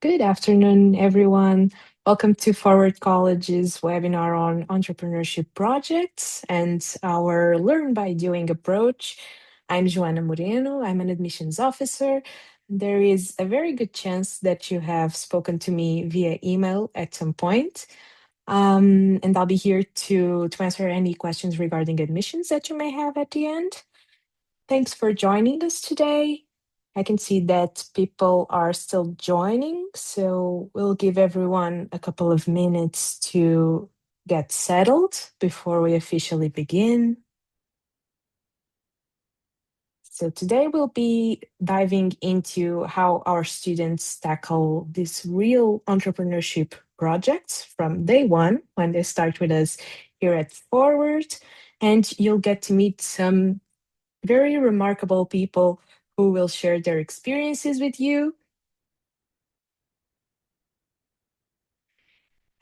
Good afternoon, everyone. Welcome to Forward College's webinar on entrepreneurship projects and our Learn by Doing approach. I'm Joana Moreno. I'm an admissions officer. There is a very good chance that you have spoken to me via email at some point. And I'll be here to answer any questions regarding admissions that you may have at the end. Thanks for joining us today. I can see that people are still joining, so we'll give everyone a couple of minutes to get settled before we officially begin. So today we'll be diving into how our students tackle these real entrepreneurship projects from day one when they start with us here at Forward. And you'll get to meet some very remarkable people who will share their experiences with you.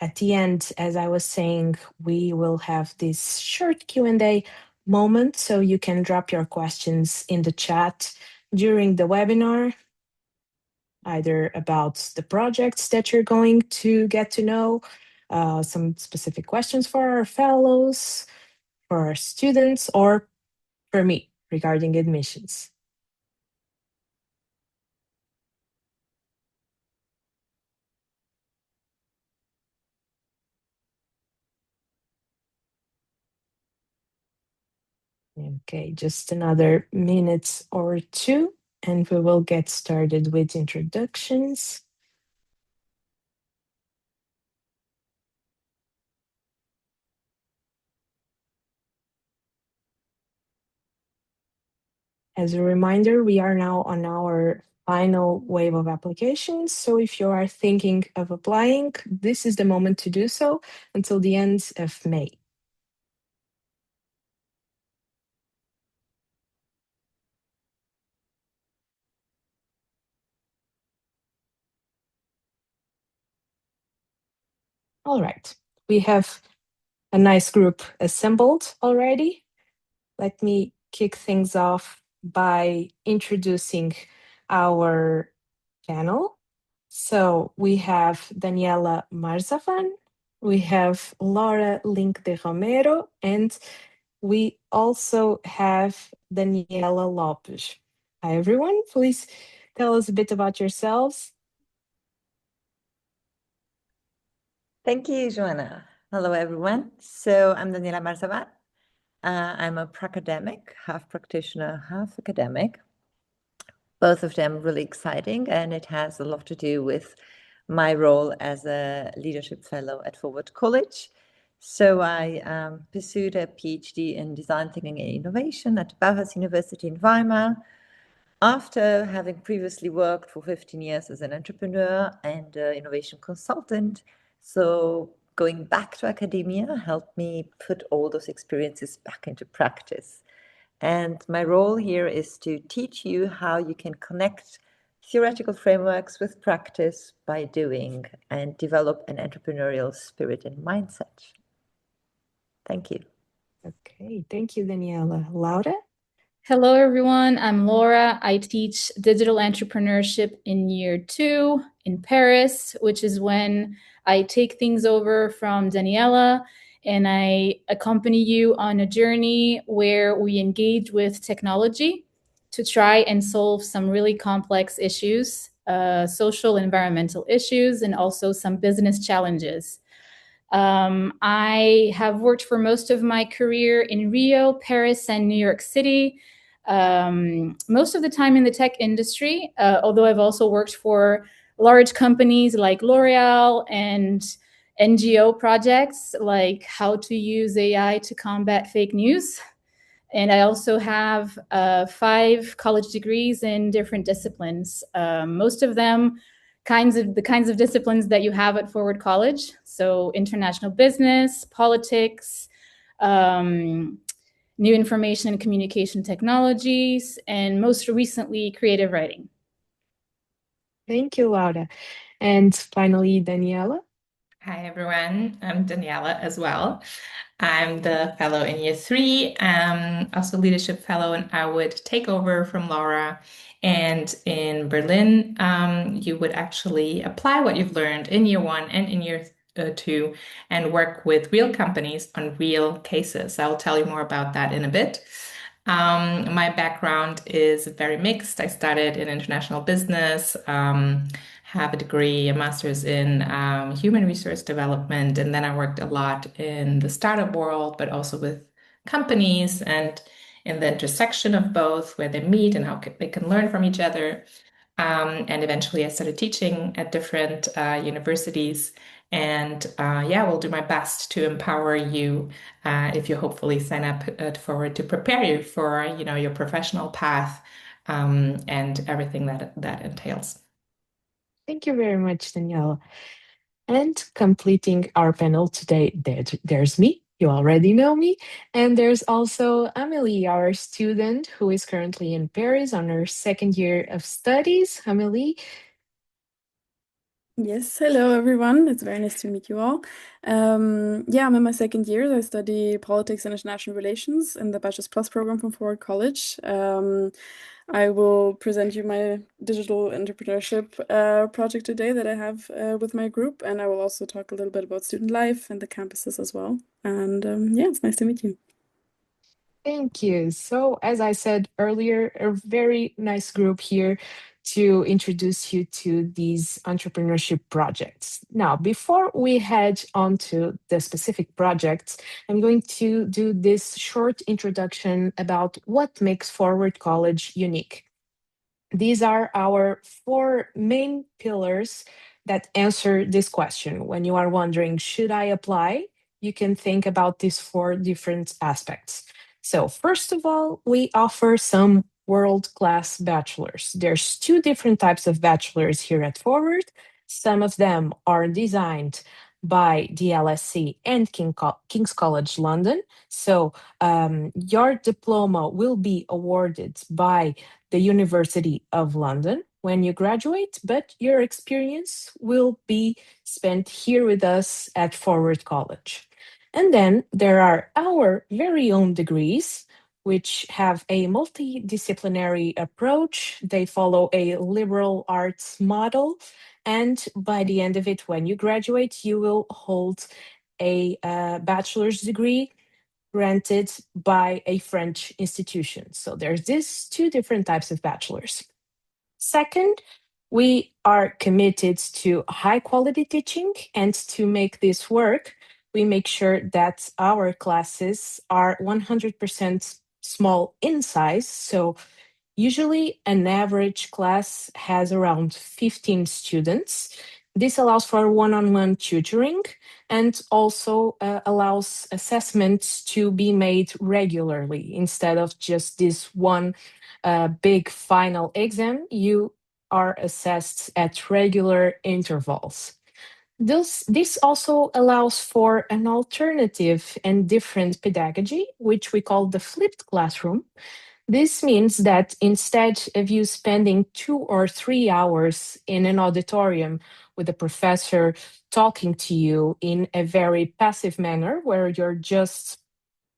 At the end, as I was saying, we will have this short Q&A moment, so you can drop your questions in the chat during the webinar, either about the projects that you're going to get to know, some specific questions for our fellows, for our students, or for me regarding admissions. Okay, just another minute or two, and we will get started with introductions. As a reminder, we are now on our final wave of applications. So if you are thinking of applying, this is the moment to do so until the end of May. All right, we have a nice group assembled already. Let me kick things off by introducing our panel. So we have Daniela Marzavan, we have Laura Link de Romero, and we also have Daniela Lopes. Hi, everyone. Please tell us a bit about yourselves. Thank you, Joanna. Hello, everyone. So I'm Daniela Marzavat. I'm a pracademic, half practitioner, half academic. Both of them really exciting, and it has a lot to do with my role as a leadership fellow at Forward College. So I pursued a PhD in design thinking and innovation at Bauhaus University in Weimar. After having previously worked for 15 years as an entrepreneur and innovation consultant, so going back to academia helped me put all those experiences back into practice. And my role here is to teach you how you can connect theoretical frameworks with practice by doing and develop an entrepreneurial spirit and mindset. Thank you. Okay, thank you, Daniela. Laura? Hello, everyone. I'm Laura. I teach digital entrepreneurship in year 2 in Paris, which is when I take things over from Daniela and I accompany you on a journey where we engage with technology to try and solve some really complex issues, social and environmental issues, and also some business challenges. I have worked for most of my career in Rio, Paris, and New York City. Most of the time in the tech industry, although I've also worked for large companies like L'Oreal and NGO projects like how to use AI to combat fake news. And I also have 5 college degrees in different disciplines, most of them the kinds of disciplines that you have at Forward College. So international business, politics, new information and communication technologies, and most recently, creative writing. Thank you, Laura. And finally, Daniela. Hi, everyone. I'm Daniela as well. I'm the fellow in year three, also leadership fellow, and I would take over from Laura. And in Berlin, you would actually apply what you've learned in year one and in year two and work with real companies on real cases. I'll tell you more about that in a bit. My background is very mixed. I started in international business, have a degree, a master's in human resource development, and then I worked a lot in the startup world, but also with companies and in the intersection of both, where they meet and how they can learn from each other. And eventually I started teaching at different universities. And yeah, we'll do my best to empower you if you hopefully sign up forward to prepare you for, your professional path and everything that entails. Thank you very much, Danielle. And completing our panel today, there's me. You already know me. And there's also Amelie, our student who is currently in Paris on her second year of studies. Amelie, Yes, hello everyone. It's very nice to meet you all. Yeah, I'm in my second year. I study politics and international relations in the Bachelor's Plus program from Forward College. I will present you my digital entrepreneurship project today that I have with my group, and I will also talk a little bit about student life and the campuses as well. And yeah, it's nice to meet you. thank you. So, as I said earlier, a very nice group here to introduce you to these entrepreneurship projects. Now, before we head on to the specific projects, I'm going to do this short introduction about what makes Forward College unique. These are our four main pillars that answer this question. When you are wondering, should I apply? You can think about these four different aspects. So, first of all, we offer some world class bachelors. There's two different types of bachelors here at Forward. Some of them are designed by the LSE and King's College London. So, your diploma will be awarded by the University of London when you graduate, but your experience will be spent here with us at Forward College. And then there are our very own degrees, which have a multidisciplinary approach. They follow a liberal arts model. And by the end of it, when you graduate, you will hold a bachelor's degree granted by a French institution. So there's these two different types of bachelors. Second, we are committed to high quality teaching, and to make this work, we make sure that our classes are 100% small in size. So usually, an average class has around 15 students. This allows for one on one tutoring and also allows assessments to be made regularly instead of just this one big final exam. You are assessed at regular intervals. This also allows for an alternative and different pedagogy, which we call the flipped classroom. This means that instead of you spending 2 or 3 hours in an auditorium with a professor talking to you in a very passive manner where you're just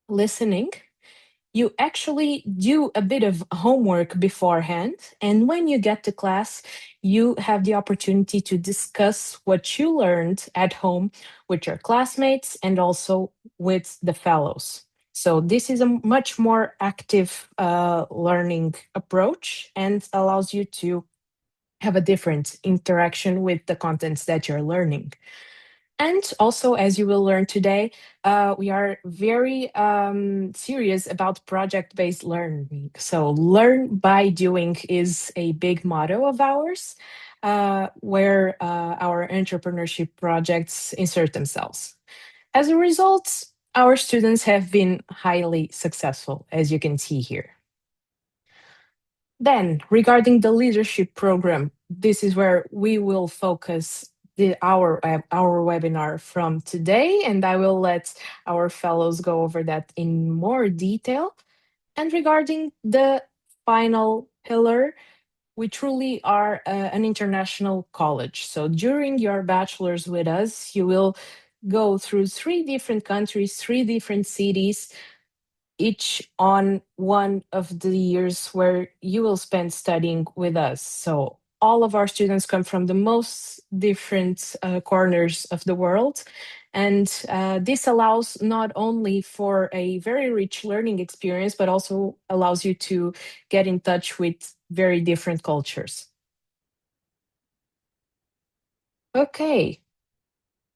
listening, you actually do a bit of homework beforehand. And when you get to class, you have the opportunity to discuss what you learned at home with your classmates and also with the fellows. So, this is a much more active learning approach and allows you to have a different interaction with the contents that you're learning. And also, as you will learn today, we are very serious about project based learning. So, learn by doing is a big motto of ours, where our entrepreneurship projects insert themselves. As a result, our students have been highly successful, as you can see here. Then, regarding the leadership program, this is where we will focus our webinar from today, and I will let our fellows go over that in more detail. And regarding the final pillar, We truly are an international college. So during your bachelor's with us, you will go through 3 different countries, 3 different cities, each on one of the years where you will spend studying with us. So all of our students come from the most different corners of the world. And this allows not only for a very rich learning experience, but also allows you to get in touch with very different cultures. Okay,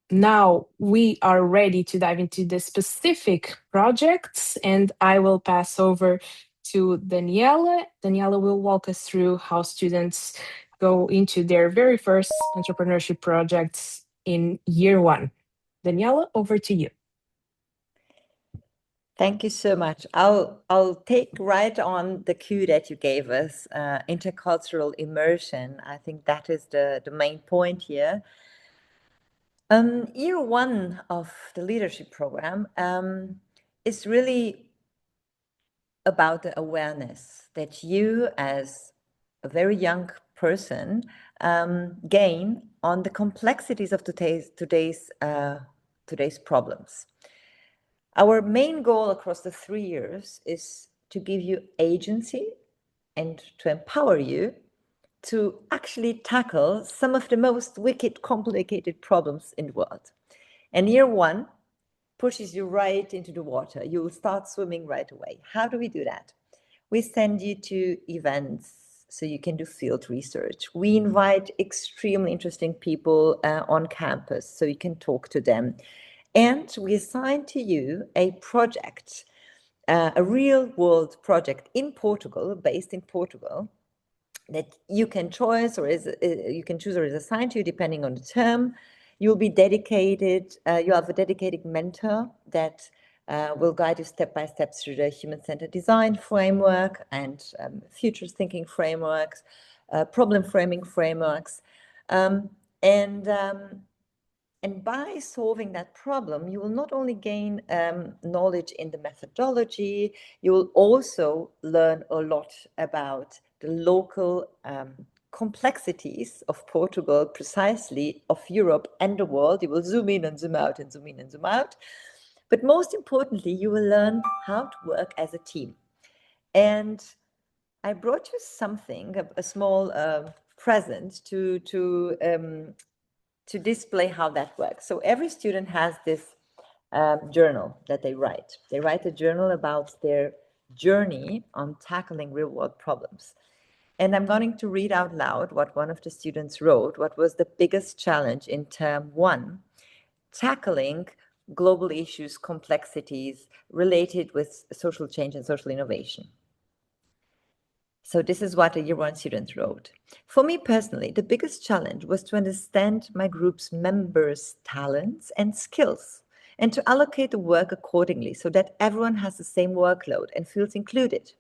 now we are ready to dive into the specific projects, and I will pass over to Daniela. Daniela will walk us through how students go into their very first entrepreneurship projects in year one. Daniela, over to you. Thank you so much. I'll take right on the cue that you gave us, intercultural immersion. I think that is the main point here. Year one of the leadership program is really about the awareness that you, as a very young person, gain on the complexities of today's problems. Our main goal across the 3 years is to give you agency and to empower you to actually tackle some of the most wicked, complicated problems in the world. And year one pushes you right into the water. You will start swimming right away. How do we do that? We send you to events so you can do field research. We invite extremely interesting people on campus so you can talk to them. And we assign to you a project, a real world project in Portugal, based in Portugal, that you can choose or is assigned to you depending on the term. You'll be dedicated, you have a dedicated mentor that will guide you step by step through the human-centered design framework and futures thinking frameworks, problem framing frameworks. And by solving that problem, you will not only gain knowledge in the methodology, you will also learn a lot about the local complexities of Portugal, precisely of Europe and the world. You will zoom in and zoom out and zoom in and zoom out. But most importantly, you will learn how to work as a team. And I brought you something, a small present to display how that works. So every student has this journal that they write. They write a journal about their journey on tackling real world problems. And I'm going to read out loud what one of the students wrote, what was the biggest challenge in term one, tackling global issues, complexities related with social change and social innovation. So this is what a year one student wrote. For me personally, the biggest challenge was to understand my group's members' talents and skills and to allocate the work accordingly so that everyone has the same workload and feels included.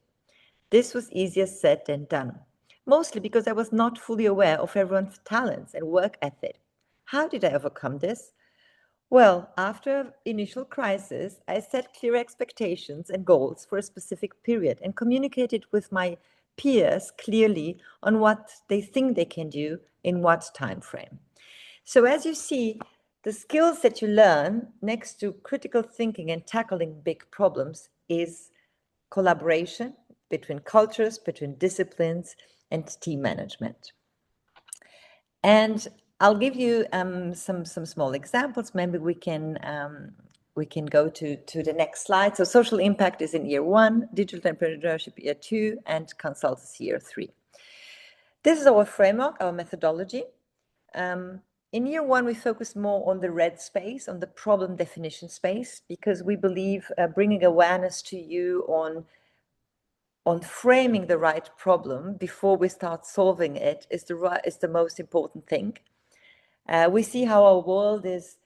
This was easier said than done, mostly because I was not fully aware of everyone's talents and work ethic. How did I overcome this? Well, after initial crisis, I set clear expectations and goals for a specific period and communicated with my peers clearly on what they think they can do in what time frame. So as you see, the skills that you learn next to critical thinking and tackling big problems is collaboration between cultures, between disciplines, and team management. And I'll give you some small examples. Maybe we can go to the next slide. So social impact is in year one, digital entrepreneurship year two, and consultancy year three. This is our framework, our methodology. In year one, we focus more on the red space, on the problem definition space, because we believe bringing awareness to you on framing the right problem before we start solving it is the most important thing. We see how our world is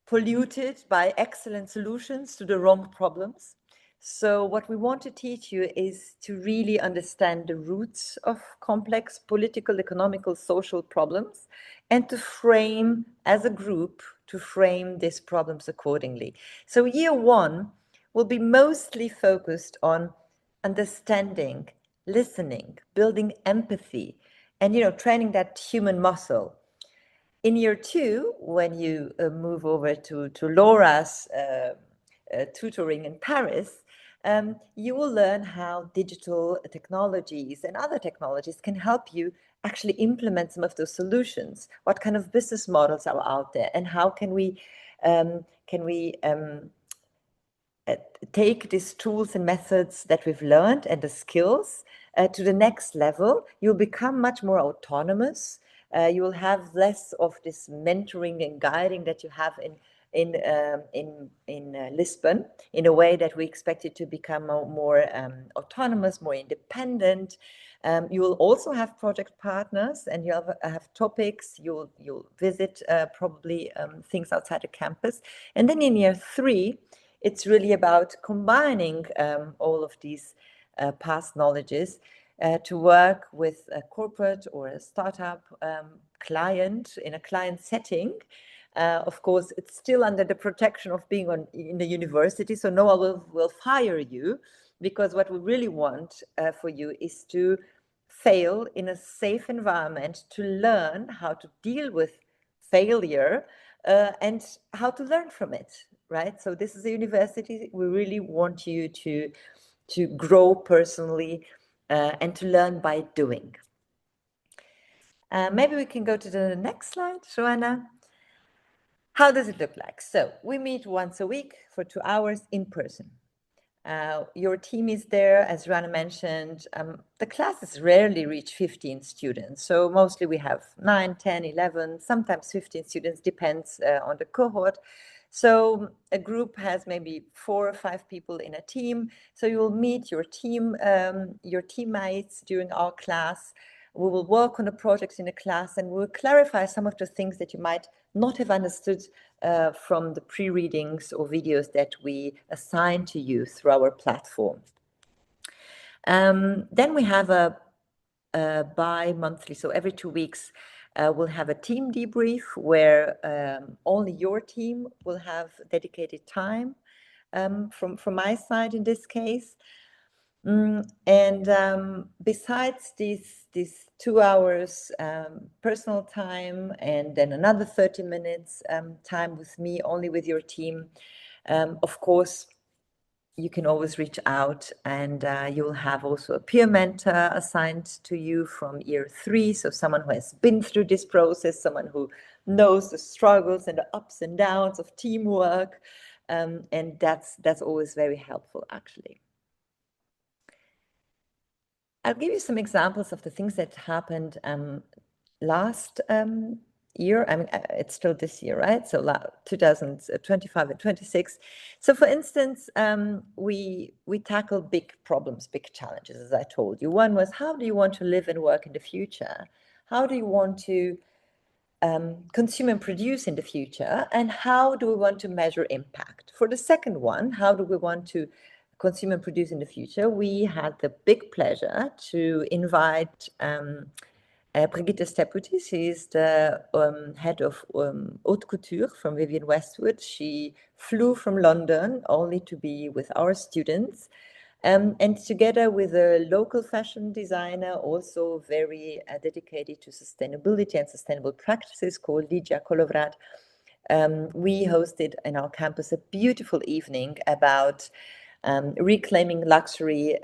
polluted by excellent solutions to the wrong problems. So what we want to teach you is to really understand the roots of complex political, economical, social problems and to frame as a group, to frame these problems accordingly. So year one will be mostly focused on understanding, listening, building empathy, and training that human muscle. In year 2, when you move over to Laura's tutoring in Paris, you will learn how digital technologies and other technologies can help you actually implement some of those solutions. What kind of business models are out there, and how can we take these tools and methods that we've learned and the skills to the next level. You'll become much more autonomous. You will have less of this mentoring and guiding that you have in Lisbon, in a way that we expect you to become more autonomous, more independent. You will also have project partners, and you have topics. You'll visit probably things outside the campus. And then in year 3, it's really about combining all of these past knowledges to work with a corporate or a startup client in a client setting. Of course, it's still under the protection of being in the university, so no one will fire you, because what we really want for you is to fail in a safe environment, to learn how to deal with failure and how to learn from it, right? So this is a university. We really want you to grow personally and to learn by doing. Maybe we can go to the next slide, Joanna. How does it look like? So we meet once a week for 2 hours in person. Your team is there, as Joanna mentioned. The classes rarely reach 15 students. So mostly we have 9, 10, 11, sometimes 15 students, depends on the cohort. So a group has maybe 4 or 5 people in a team. So you will meet your teammates during our class. We will work on the projects in the class, and we'll clarify some of the things that you might not have understood from the pre-readings or videos that we assign to you through our platform. Then we have a bi-monthly, so every 2 weeks, we'll have a team debrief where only your team will have dedicated time from my side in this case. Besides these 2 hours personal time, and then another 30 minutes time with me, only with your team, of course, you can always reach out, and you'll have also a peer mentor assigned to you from year 3. So someone who has been through this process, someone who knows the struggles and the ups and downs of teamwork. And that's always very helpful, actually. I'll give you some examples of the things that happened last year. I mean, it's still this year, right? So 2025 and 26. So for instance, we tackled big problems, big challenges, as I told you. One was, how do you want to live and work in the future? How do you want to consume and produce in the future? And how do we want to measure impact? For the second one, how do we want to consume and produce in the future? We had the big pleasure to invite Brigitte Steputis. She is the head of haute couture from Vivienne Westwood. She flew from London only to be with our students. And together with a local fashion designer, also very dedicated to sustainability and sustainable practices, called Lidia Kolovrat, we hosted in our campus a beautiful evening about reclaiming luxury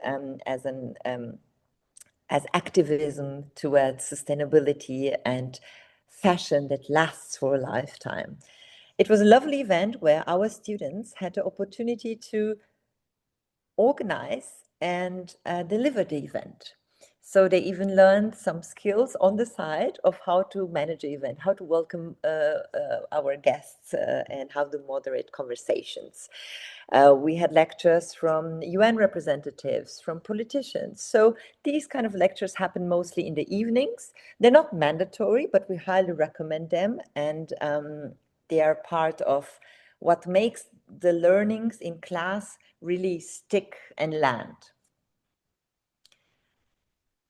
as activism towards sustainability and fashion that lasts for a lifetime. It was a lovely event where our students had the opportunity to organize and deliver the event. So they even learned some skills on the side of how to manage the event, how to welcome our guests, and how to moderate conversations. We had lectures from UN representatives, from politicians. So these kind of lectures happen mostly in the evenings. They're not mandatory, but we highly recommend them. And they are part of what makes the learnings in class really stick and land.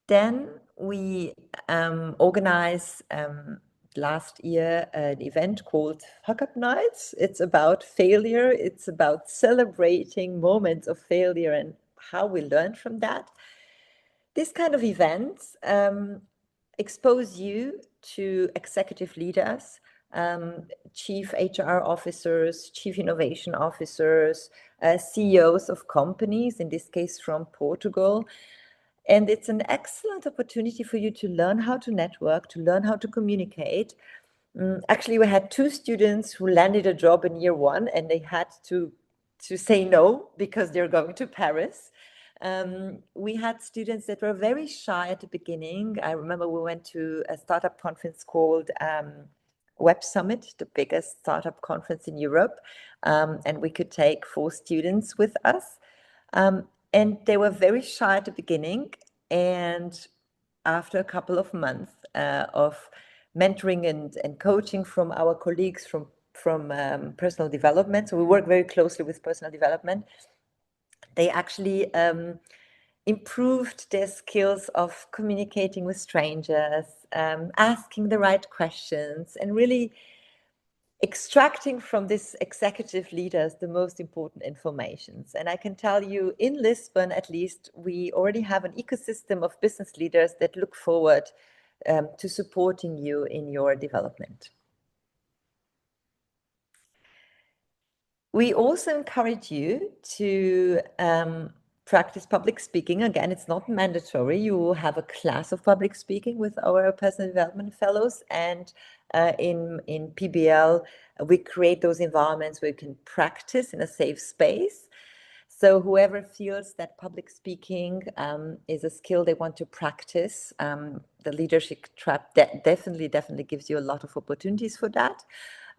Then we organized last year an event called Fuck Up Nights. It's about failure. It's about celebrating moments of failure and how we learn from that. This kind of events expose you to executive leaders, chief HR officers, chief innovation officers, CEOs of companies, in this case from Portugal. And it's an excellent opportunity for you to learn how to network, to learn how to communicate. Actually, we had 2 students who landed a job in year 1 and they had to say no because they're going to Paris. We had students that were very shy at the beginning. I remember we went to a startup conference called Web Summit, the biggest startup conference in Europe, and we could take 4 students with us. And they were very shy at the beginning, and after a couple of months of mentoring and coaching from our colleagues from personal development, so we work very closely with personal development, they actually improved their skills of communicating with strangers, asking the right questions, and really extracting from these executive leaders the most important informations. And I can tell you, in Lisbon, at least, we already have an ecosystem of business leaders that look forward to supporting you in your development. We also encourage you to practice public speaking. Again, it's not mandatory. You will have a class of public speaking with our personal development fellows, and in PBL, we create those environments where you can practice in a safe space. So whoever feels that public speaking is a skill they want to practice, the leadership trap definitely gives you a lot of opportunities for that.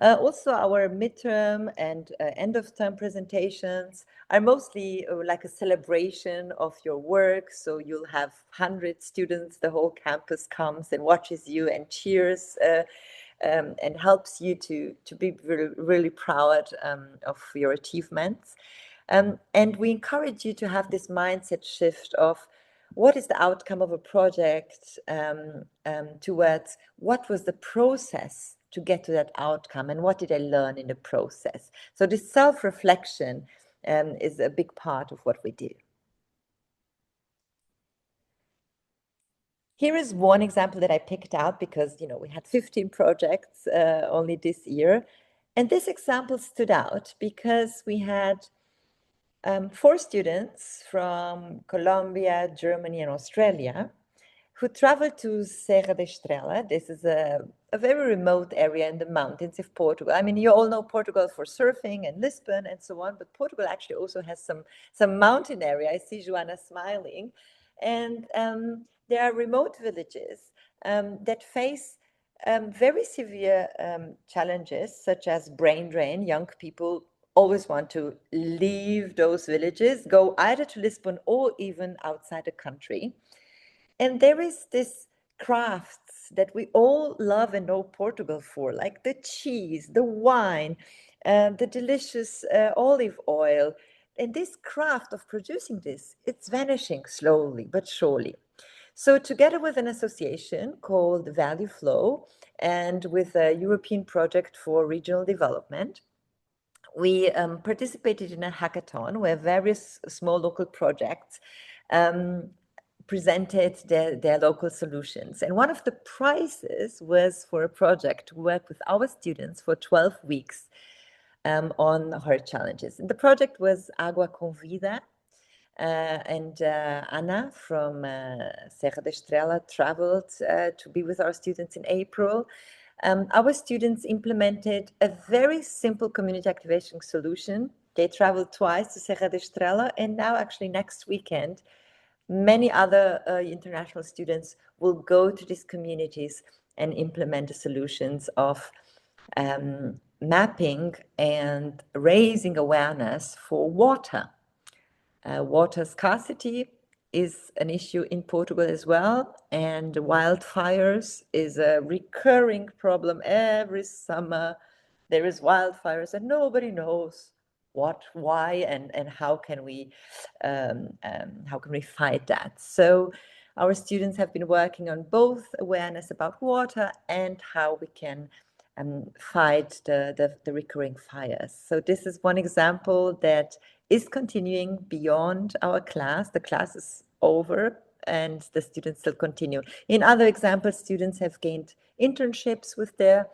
Also, our midterm and end of term presentations are mostly like a celebration of your work. So you'll have 100 students, the whole campus comes and watches you and cheers and helps you to be really, really proud of your achievements. And we encourage you to have this mindset shift of what is the outcome of a project towards what was the process to get to that outcome and what did I learn in the process. So this self-reflection is a big part of what we do. Here is one example that I picked out because, you know, we had 15 projects only this year. And this example stood out because we had 4 students from Colombia, Germany, and Australia who traveled to Serra da Estrela. This is a very remote area in the mountains of Portugal. I mean, you all know Portugal for surfing and Lisbon and so on, but Portugal actually also has some mountain area. I see Joanna smiling. And there are remote villages that face very severe challenges, such as brain drain. Young people always want to leave those villages, go either to Lisbon or even outside the country. And there is this crafts that we all love and know Portugal for, like the cheese, the wine, the delicious olive oil. And this craft of producing this, it's vanishing slowly but surely. So together with an association called Value Flow and with a European project for regional development, we participated in a hackathon where various small local projects presented their local solutions. And one of the prizes was for a project to work with our students for 12 weeks on heart challenges. And the project was Agua com Vida. And Anna from Serra da Estrela traveled to be with our students in April. Our students implemented a very simple community activation solution. They traveled twice to Serra da Estrela, and now actually next weekend, many other international students will go to these communities and implement the solutions of mapping and raising awareness for water. Water scarcity is an issue in Portugal as well, and wildfires is a recurring problem. Every summer there is wildfires and nobody knows what, why, and how can we fight that. So our students have been working on both awareness about water and how we can fight the recurring fires. So this is one example that is continuing beyond our class. The class is over and the students still continue. In other examples, students have gained internships with their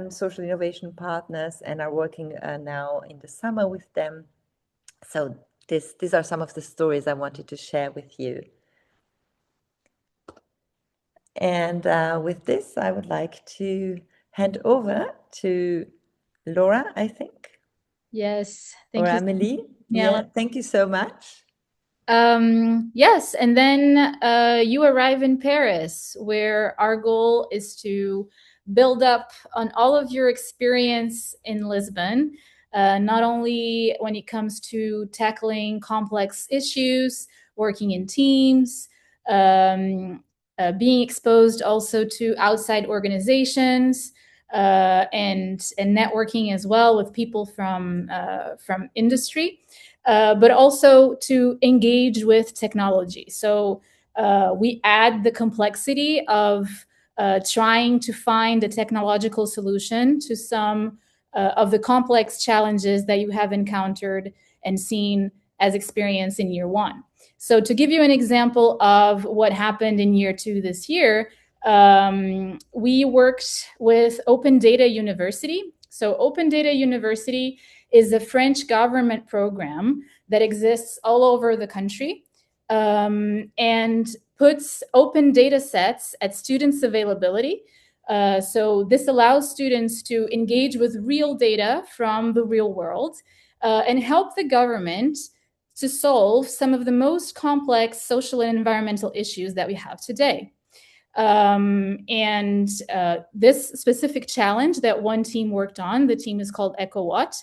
social innovation partners and are working now in the summer with them. So these are some of the stories I wanted to share with you. And with this, I would like to hand over to Laura, I think. Yes, Or thank you. Amelie. Yeah. Yeah, thank you so much. Yes, and then you arrive in Paris, where our goal is to build up on all of your experience in Lisbon, not only when it comes to tackling complex issues, working in teams, being exposed also to outside organizations, and networking as well with people from industry. But also to engage with technology. So we add the complexity of trying to find a technological solution to some of the complex challenges that you have encountered and seen as experience in year one. So to give you an example of what happened in year two this year, we worked with Open Data University. So Open Data University is a French government program that exists all over the country, and puts open data sets at students' availability. So this allows students to engage with real data from the real world and help the government to solve some of the most complex social and environmental issues that we have today. This specific challenge that one team worked on, the team is called EcoWatt,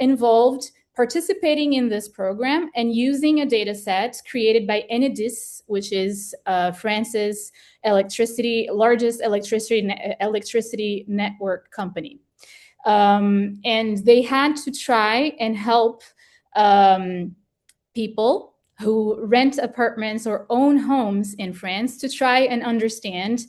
involved participating in this program and using a data set created by Enedis, which is France's largest electricity network company. And they had to try and help people who rent apartments or own homes in France to try and understand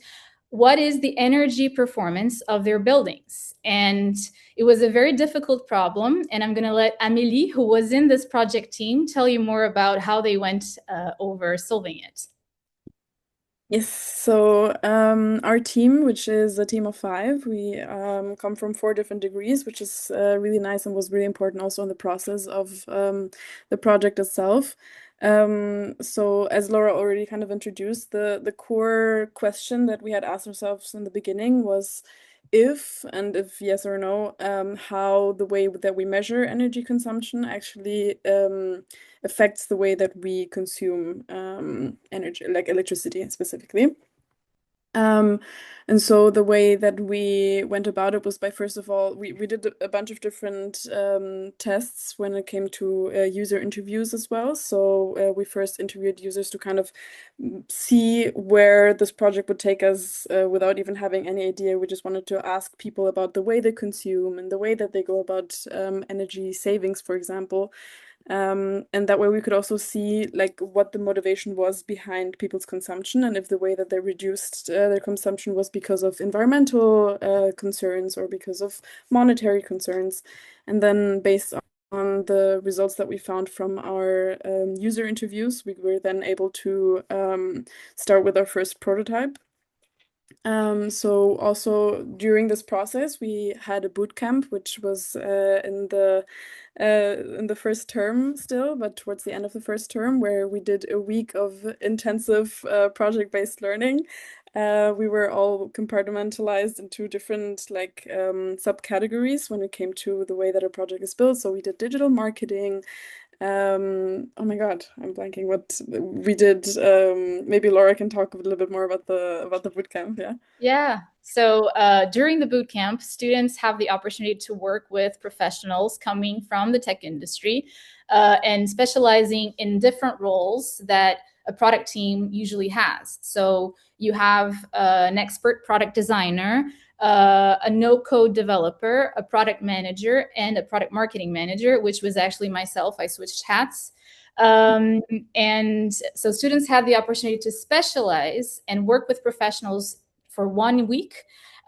what is the energy performance of their buildings. And it was a very difficult problem. And I'm going to let Amélie, who was in this project team, tell you more about how they went over solving it. Yes, so our team, which is a team of 5, we come from 4 different degrees, which is really nice and was really important also in the process of the project itself. So as Laura already kind of introduced, the core question that we had asked ourselves in the beginning was if yes or no, how the way that we measure energy consumption actually affects the way that we consume energy, like electricity specifically. And so the way that we went about it was by, first of all, we did a bunch of different tests when it came to user interviews as well. So we first interviewed users to kind of see where this project would take us without even having any idea. We just wanted to ask people about the way they consume and the way that they go about energy savings, for example. And that way we could also see like what the motivation was behind people's consumption, and if the way that they reduced their consumption was because of environmental concerns or because of monetary concerns. And then based on the results that we found from our user interviews, we were then able to start with our first prototype. So also during this process, we had a boot camp, which was in the first term still, but towards the end of the first term, where we did a week of intensive project-based learning. We were all compartmentalized into different like subcategories when it came to the way that a project is built. So we did digital marketing. Oh my God, I'm blanking what we did. Maybe Laura can talk a little bit more about the bootcamp. Yeah. Yeah. So during the boot camp, students have the opportunity to work with professionals coming from the tech industry and specializing in different roles that a product team usually has. So you have an expert product designer, a no-code developer, a product manager, and a product marketing manager, which was actually myself. I switched hats. And so students had the opportunity to specialize and work with professionals for 1 week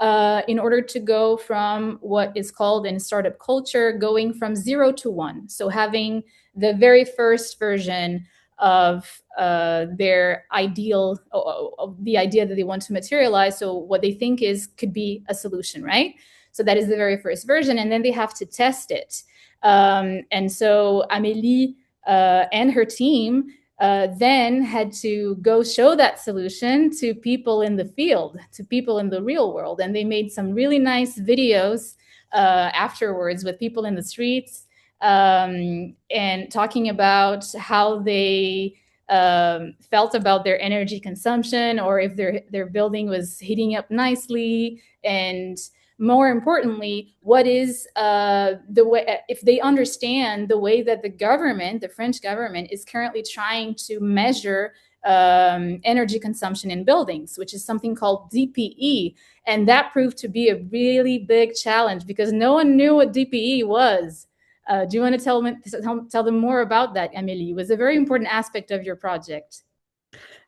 in order to go from what is called in startup culture, going from 0 to 1. So having the very first version of their ideal, of the idea that they want to materialize. So what they think could be a solution, right? So that is the very first version, and then they have to test it. And so Amélie and her team then had to go show that solution to people in the field, to people in the real world. And they made some really nice videos afterwards with people in the streets, and talking about how they felt about their energy consumption, or if their building was heating up nicely, and more importantly, what is the way, if they understand the way that the government, the French government, is currently trying to measure energy consumption in buildings, which is something called DPE. And that proved to be a really big challenge because no one knew what DPE was. Do you want to tell them more about that, Amélie? It was a very important aspect of your project.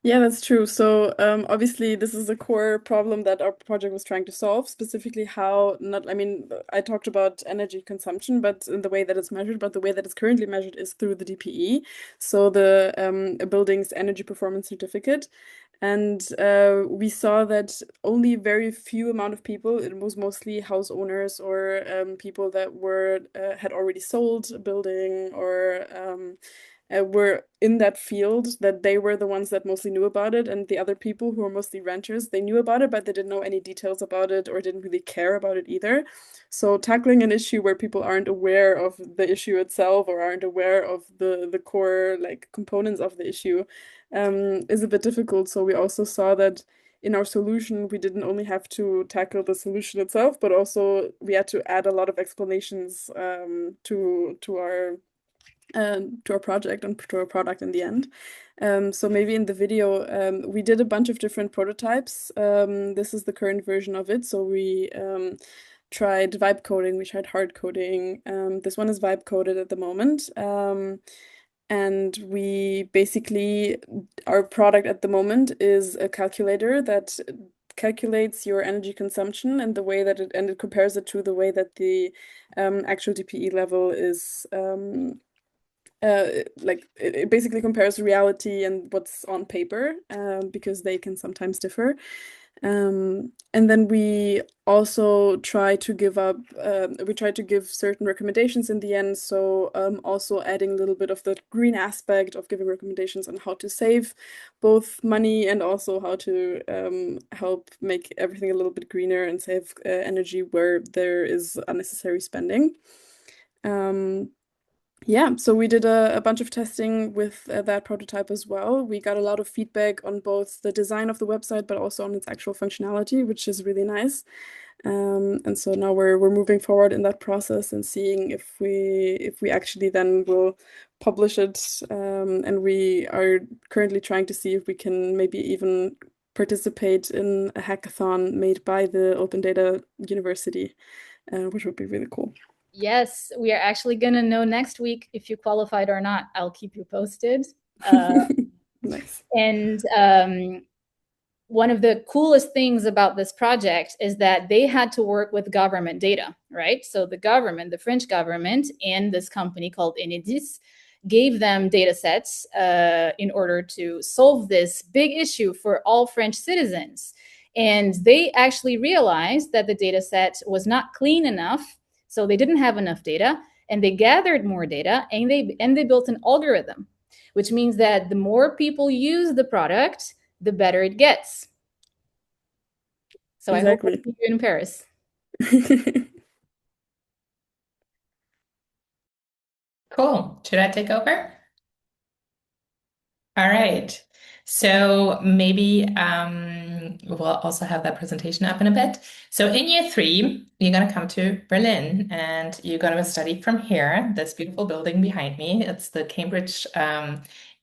Yeah, that's true. So obviously, this is a core problem that our project was trying to solve, specifically how not, I mean, I talked about energy consumption, but in the way that it's measured, but the way that it's currently measured is through the DPE, so the a building's energy performance certificate. And we saw that only very few amount of people, it was mostly house owners or people that had already sold a building or were in that field, that they were the ones that mostly knew about it, and the other people who were mostly renters, they knew about it, but they didn't know any details about it or didn't really care about it either. So tackling an issue where people aren't aware of the issue itself or aren't aware of the core like components of the issue is a bit difficult. So we also saw that in our solution, we didn't only have to tackle the solution itself, but also we had to add a lot of explanations to our project and to our product in the end. So maybe in the video, we did a bunch of different prototypes. This is the current version of it. So we tried vibe coding, we tried hard coding. This one is vibe coded at the moment. And we basically, our product at the moment is a calculator that calculates your energy consumption and the way that it compares it to the way that the actual DPE level is like it basically compares reality and what's on paper because they can sometimes differ. And then we also try to give certain recommendations in the end. So also adding a little bit of the green aspect of giving recommendations on how to save both money and also how to help make everything a little bit greener and save energy where there is unnecessary spending. Yeah, so we did a bunch of testing with that prototype as well. We got a lot of feedback on both the design of the website, but also on its actual functionality, which is really nice. And so now we're moving forward in that process and seeing if we actually then will publish it. And we are currently trying to see if we can maybe even participate in a hackathon made by the Open Data University, which would be really cool. Yes, we are actually going to know next week if you qualified or not. I'll keep you posted. Nice. And one of the coolest things about this project is that they had to work with government data, right? So the government, the French government, and this company called Enedis gave them data sets in order to solve this big issue for all French citizens. And they actually realized that the data set was not clean enough. So they didn't have enough data, and they gathered more data, and they built an algorithm, which means that the more people use the product, the better it gets. So Exactly. I hope to see you in Paris. Cool. Should I take over? All right. So maybe we'll also have that presentation up in a bit. So in year 3, you're going to come to Berlin and you're going to study from here, this beautiful building behind me. It's the Cambridge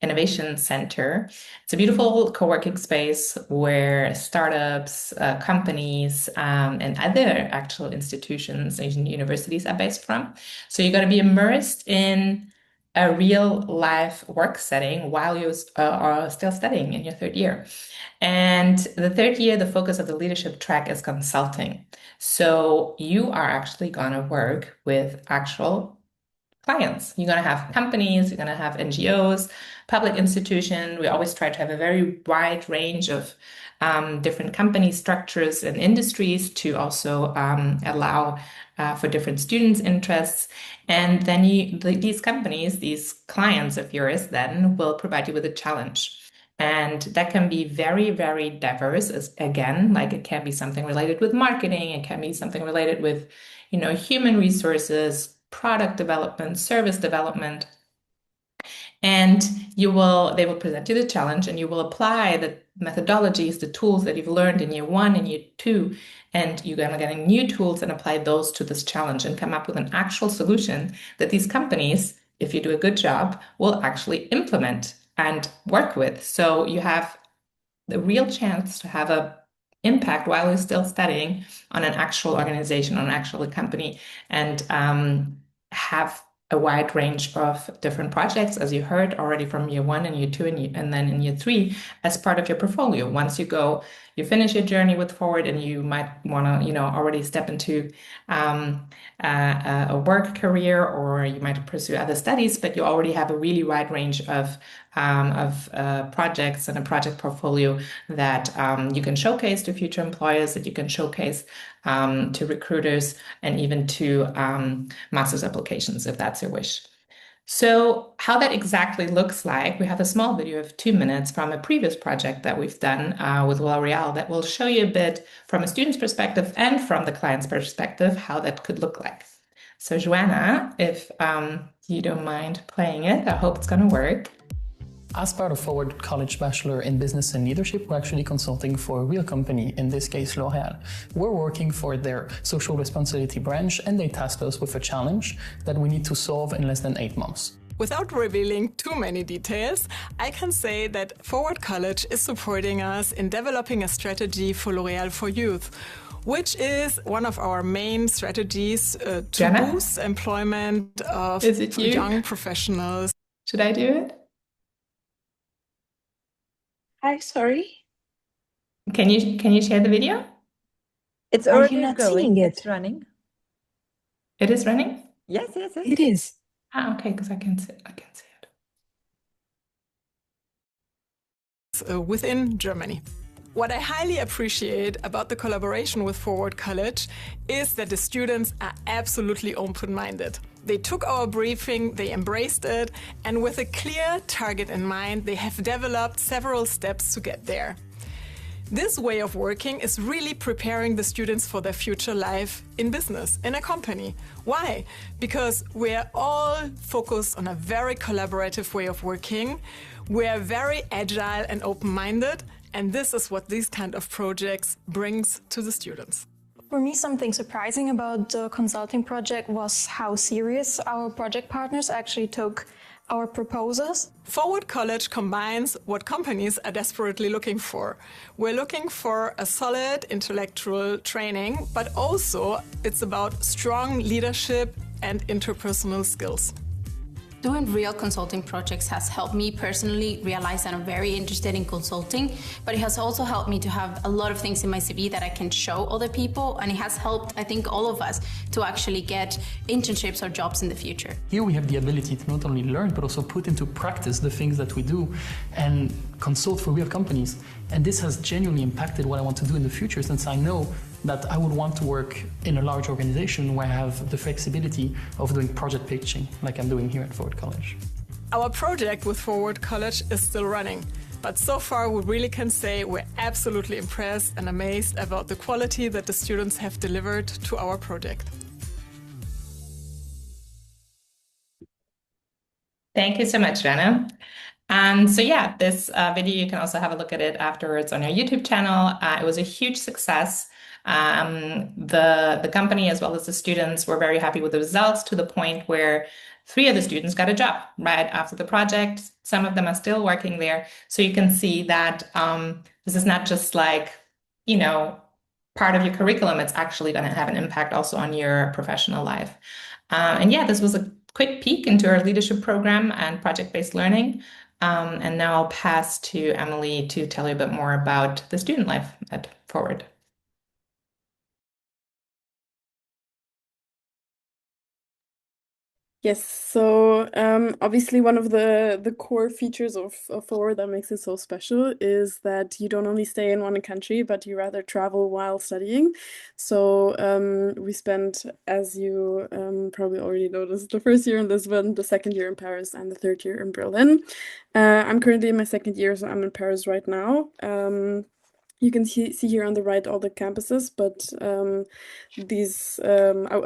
Innovation Center. It's a beautiful co-working space where startups, companies, and other actual institutions and universities are based from. So you're going to be immersed in a real life work setting while you are still studying in your 3rd year. And the 3rd year, the focus of the leadership track is consulting. So you are actually going to work with actual clients. You're going to have companies, you're going to have NGOs, public institution, we always try to have a very wide range of different company structures and industries to also allow for different students' interests. And then these companies, these clients of yours, then will provide you with a challenge. And that can be very, very diverse. Again, like it can be something related with marketing, it can be something related with, human resources, product development, service development. And they will present you the challenge, and you will apply the methodologies, the tools that you've learned in year 1 and year 2, and you're going to get new tools and apply those to this challenge and come up with an actual solution that these companies, if you do a good job, will actually implement and work with. So you have the real chance to have a impact while you're still studying on an actual organization, on an actual company, and have a wide range of different projects, as you heard already from year 1 and year 2 and then in year 3 as part of your portfolio. Once you finish your journey with Forward, and you might want to, already step into a work career, or you might pursue other studies, but you already have a really wide range of projects and a project portfolio that you can showcase to future employers, that you can showcase to recruiters, and even to master's applications, if that's your wish. So how that exactly looks like, we have a small video of 2 minutes from a previous project that we've done with L'Oreal that will show you a bit from a student's perspective and from the client's perspective how that could look like. So Joanna, if you don't mind playing it, I hope it's going to work. As part of Forward College Bachelor in Business and Leadership, we're actually consulting for a real company, in this case L'Oreal. We're working for their social responsibility branch, and they tasked us with a challenge that we need to solve in less than 8 months. Without revealing too many details, I can say that Forward College is supporting us in developing a strategy for L'Oreal for Youth, which is one of our main strategies to Jenna? boost employment of Is it you? young professionals. Should I do it? Hi, sorry. Can you share the video? It's Are you already not going. seeing it? It's running. It is running? Yes, yes, yes. It is. Okay, because I can see it. Within Germany. What I highly appreciate about the collaboration with Forward College is that the students are absolutely open-minded. They took our briefing, they embraced it, and with a clear target in mind, they have developed several steps to get there. This way of working is really preparing the students for their future life in business, in a company. Why? Because we're all focused on a very collaborative way of working. We're very agile and open-minded, and this is what these kind of projects brings to the students. For me, something surprising about the consulting project was how serious our project partners actually took our proposals. Forward College combines what companies are desperately looking for. We're looking for a solid intellectual training, but also it's about strong leadership and interpersonal skills. Doing real consulting projects has helped me personally realize that I'm very interested in consulting, but it has also helped me to have a lot of things in my CV that I can show other people, and it has helped, I think, all of us to actually get internships or jobs in the future. Here we have the ability to not only learn, but also put into practice the things that we do and consult for real companies. And this has genuinely impacted what I want to do in the future, since I know that I would want to work in a large organization where I have the flexibility of doing project pitching like I'm doing here at Forward College. Our project with Forward College is still running, but so far we really can say we're absolutely impressed and amazed about the quality that the students have delivered to our project. Thank you so much, Jenna. So yeah, this video, you can also have a look at it afterwards on our YouTube channel. It was a huge success. The company as well as the students were very happy with the results, to the point where 3 of the students got a job right after the project. Some of them are still working there. So you can see that this is not just like, part of your curriculum. It's actually going to have an impact also on your professional life. And yeah, this was a quick peek into our leadership program and project-based learning. And now I'll pass to Emily to tell you a bit more about the student life at Forward. Yes, so obviously one of the core features of Forward that makes it so special is that you don't only stay in one country, but you rather travel while studying. So we spent, as you probably already noticed, the first year in Lisbon, the second year in Paris, and the third year in Berlin. I'm currently in my second year, so I'm in Paris right now. You can see here on the right all the campuses, but I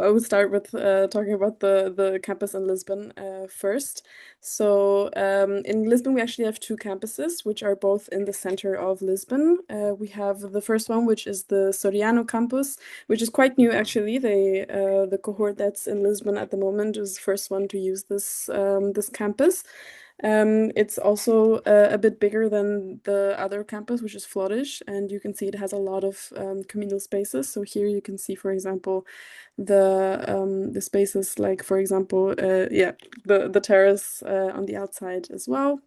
would start with talking about the campus in Lisbon first. So in Lisbon, we actually have two campuses, which are both in the center of Lisbon. We have the first one, which is the Soriano campus, which is quite new actually. The cohort that's in Lisbon at the moment is the first one to use this campus. It's also a bit bigger than the other campus, which is Flourish, and you can see it has a lot of communal spaces. So here you can see, for example, the spaces like, for example, the terrace on the outside as well.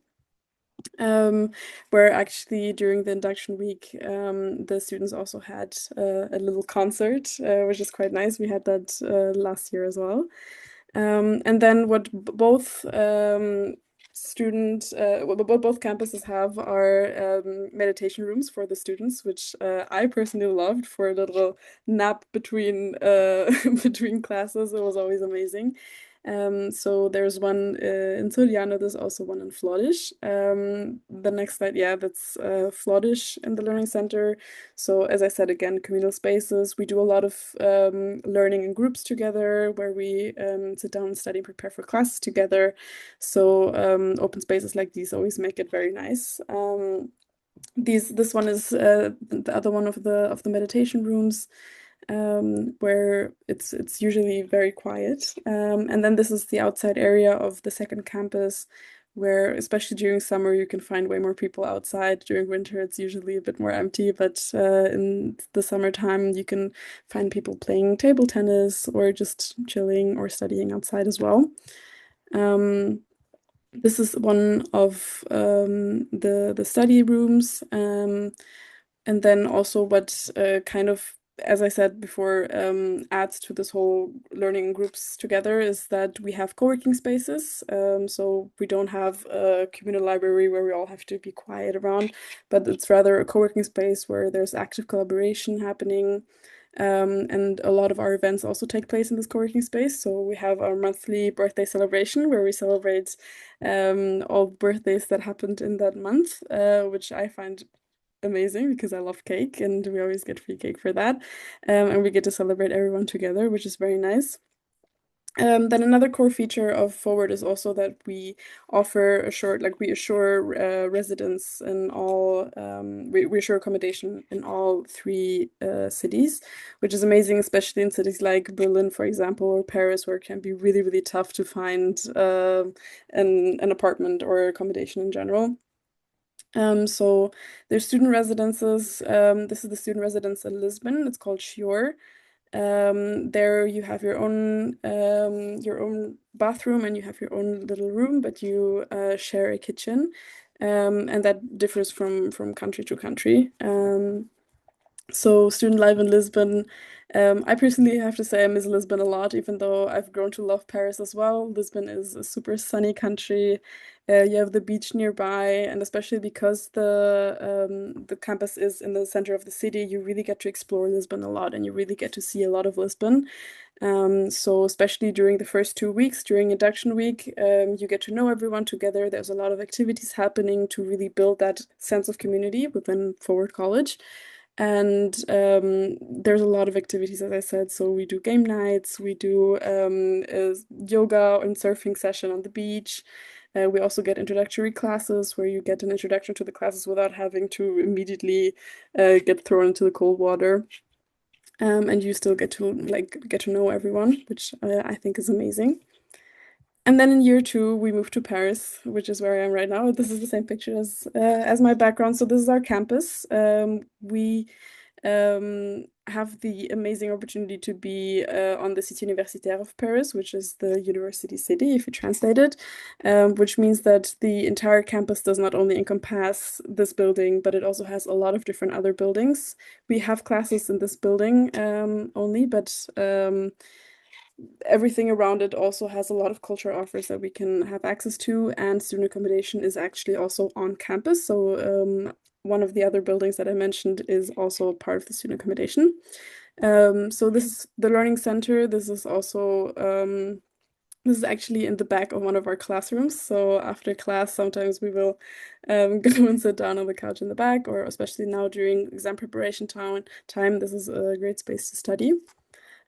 Where actually during the induction week, the students also had a little concert, which is quite nice. We had that last year as well. And then what both both campuses have are meditation rooms for the students, which I personally loved for a little nap between between classes. It was always amazing. So there's one in Soriano, there's also one in Flourish. The next slide, yeah, that's Flourish in the Learning Center. So as I said, again, communal spaces. We do a lot of learning in groups together where we sit down and study and prepare for classes together. So open spaces like these always make it very nice. This one is the other one of the meditation rooms. Where it's usually very quiet. And then this is the outside area of the second campus, where especially during summer you can find way more people outside. During winter it's usually a bit more empty, but in the summertime you can find people playing table tennis or just chilling or studying outside as well. This is one of the study rooms. And then also what kind of, as I said before, adds to this whole learning groups together is that we have co-working spaces. So we don't have a communal library where we all have to be quiet around, but it's rather a co-working space where there's active collaboration happening. And a lot of our events also take place in this co-working space. So we have our monthly birthday celebration where we celebrate all birthdays that happened in that month, which I find amazing because I love cake and we always get free cake for that. And we get to celebrate everyone together, which is very nice. Then another core feature of Forward is also that we we assure residents in all, we assure accommodation in all three cities, which is amazing, especially in cities like Berlin, for example, or Paris, where it can be really, really tough to find an apartment or accommodation in general. So there's student residences. This is the student residence in Lisbon. It's called Shior. There you have your own bathroom and you have your own little room, but you share a kitchen, and that differs from country to country. So student life in Lisbon, I personally have to say I miss Lisbon a lot, even though I've grown to love Paris as well. Lisbon is a super sunny country. You have the beach nearby, and especially because the campus is in the center of the city, you really get to explore Lisbon a lot, and you really get to see a lot of Lisbon. So especially during the first 2 weeks, during induction week, you get to know everyone together. There's a lot of activities happening to really build that sense of community within Forward College. And there's a lot of activities, as I said. So we do game nights, we do yoga and surfing session on the beach. We also get introductory classes where you get an introduction to the classes without having to immediately get thrown into the cold water. And you still get to know everyone, which I think is amazing. And then in year 2, we moved to Paris, which is where I am right now. This is the same picture as my background. So this is our campus. We have the amazing opportunity to be on the Cité Universitaire of Paris, which is the university city, if you translate it, which means that the entire campus does not only encompass this building, but it also has a lot of different other buildings. We have classes in this building only, but everything around it also has a lot of cultural offers that we can have access to, and student accommodation is actually also on campus. So one of the other buildings that I mentioned is also part of the student accommodation. So this is the learning center. This is also this is actually in the back of one of our classrooms. So after class, sometimes we will go and sit down on the couch in the back, or especially now during exam preparation time, this is a great space to study.